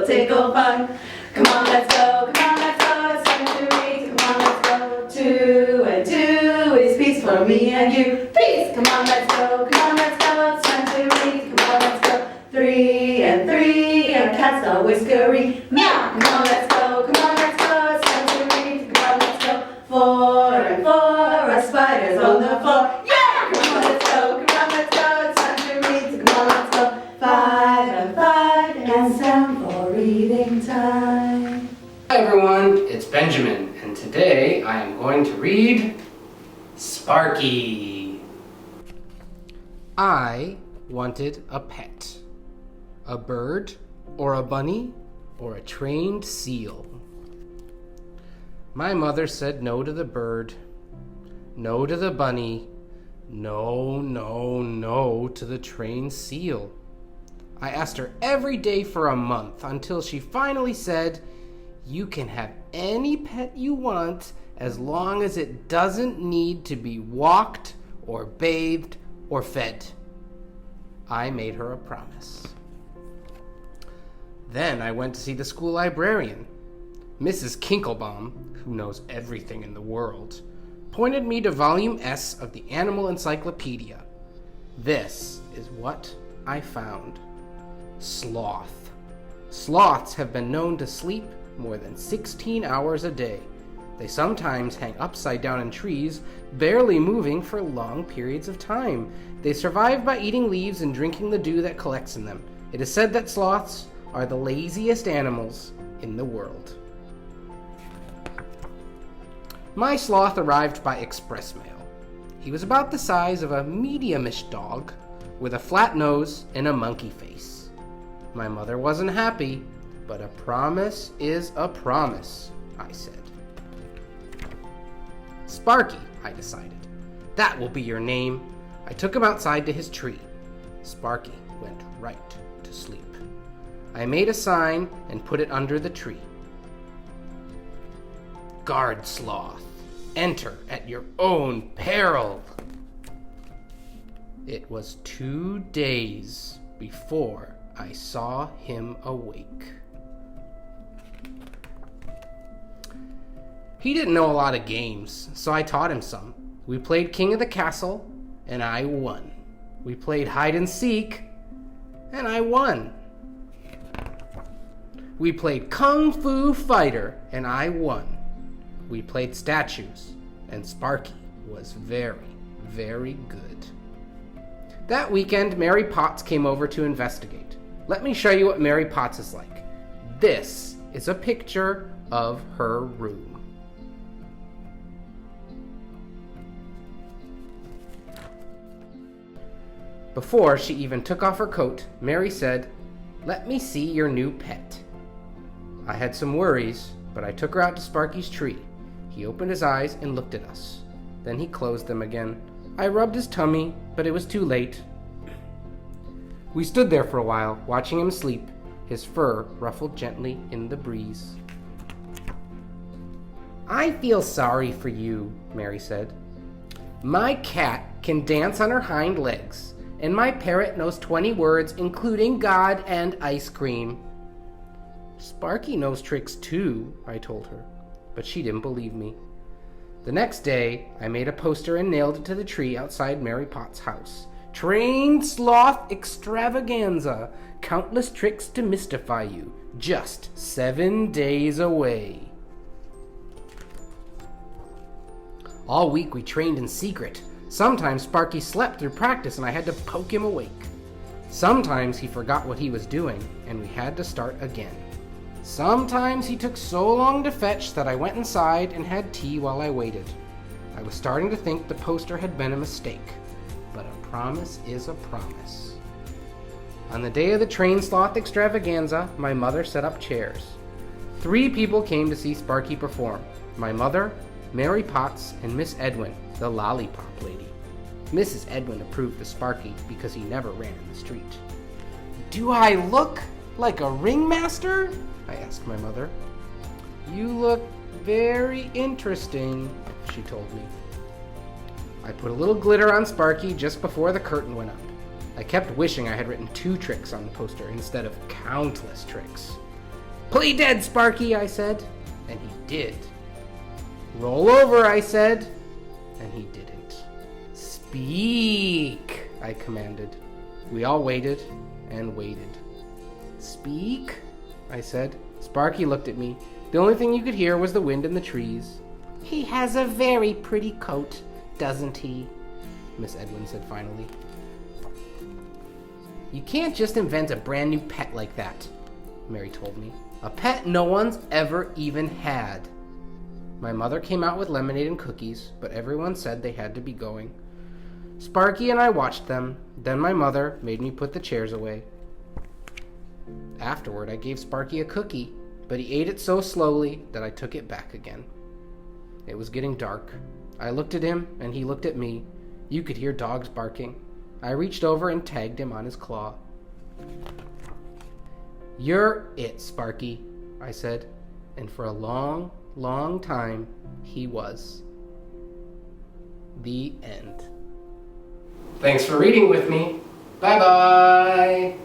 tickle, tickle fun. Come on, let's go, come on, let's go, it's time to read. Come on, let's go. 2 and 2 is peace for me and you. Peace, come on, let's go, come on, let's go, it's time to read. Come on, let's go. 3 and 3, our cat's all whiskery. Meow, come on, let's go, come on, let's go, it's time to read. Come on, let's go. 4 and 4, our spider's on the floor. Yeah, come on, let's go, come on, let's go, it's time to read. Come on, let's go. 5 and 5, and sound for reading time. Hi everyone, it's Benjamin, and today I am going to read Sparky. I wanted a pet. A bird, or a bunny, or a trained seal. My mother said no to the bird, no to the bunny, no, no, no to the trained seal. I asked her every day for a month until she finally said, "You can have any pet you want as long as it doesn't need to be walked or bathed or fed." I made her a promise. Then I went to see the school librarian. Mrs. Kinklebaum, who knows everything in the world, pointed me to Volume S of the Animal Encyclopedia. This is what I found. Sloth. Sloths have been known to sleep more than 16 hours a day. They sometimes hang upside down in trees, barely moving for long periods of time. They survive by eating leaves and drinking the dew that collects in them. It is said that sloths are the laziest animals in the world. My sloth arrived by express mail. He was about the size of a medium-ish dog, with a flat nose and a monkey face. My mother wasn't happy, but a promise is a promise, I said. Sparky, I decided. That will be your name. I took him outside to his tree. Sparky went right to sleep. I made a sign and put it under the tree. Guard sloth, enter at your own peril. It was 2 days before I saw him awake. He didn't know a lot of games, so I taught him some. We played King of the Castle, and I won. We played hide and seek, and I won. We played Kung Fu Fighter, and I won. We played statues, and Sparky was very, very good. That weekend, Mary Potts came over to investigate. Let me show you what Mary Potts is like. This is a picture of her room. Before she even took off her coat, Mary said, "Let me see your new pet." I had some worries, but I took her out to Sparky's tree. He opened his eyes and looked at us. Then he closed them again. I rubbed his tummy, but it was too late. We stood there for a while, watching him sleep, his fur ruffled gently in the breeze. "I feel sorry for you," Mary said. "My cat can dance on her hind legs, and my parrot knows 20 words, including God and ice cream." "Sparky knows tricks too," I told her, but she didn't believe me. The next day, I made a poster and nailed it to the tree outside Mary Potts' house. Trained Sloth Extravaganza. Countless tricks to mystify you. Just 7 days away. All week we trained in secret. Sometimes Sparky slept through practice and I had to poke him awake. Sometimes he forgot what he was doing and we had to start again. Sometimes he took so long to fetch that I went inside and had tea while I waited. I was starting to think the poster had been a mistake, but a promise is a promise. On the day of the Trained Sloth Extravaganza, my mother set up chairs. 3 people came to see Sparky perform. My mother, Mary Potts, and Miss Edwin, the lollipop lady. Mrs. Edwin approved of Sparky because he never ran in the street. "Do I look like a ringmaster?" I asked my mother. "You look very interesting," she told me. I put a little glitter on Sparky just before the curtain went up. I kept wishing I had written 2 tricks on the poster instead of countless tricks. Play dead, Sparky, I said, and he did. Roll over, I said, and he didn't. Speak, I commanded. We all waited and waited. Speak, I said. Sparky looked at me. The only thing you could hear was the wind in the trees. He has a very pretty coat, doesn't he? Miss Edwin said finally. You can't just invent a brand new pet like that, Mary told me. A pet no one's ever even had. My mother came out with lemonade and cookies, but everyone said they had to be going. Sparky and I watched them. Then my mother made me put the chairs away. Afterward, I gave Sparky a cookie, but he ate it so slowly that I took it back again. It was getting dark. I looked at him, and he looked at me. You could hear dogs barking. I reached over and tagged him on his claw. You're it, Sparky, I said, and for a long, long time, he was. The end. Thanks for reading with me. Bye-bye.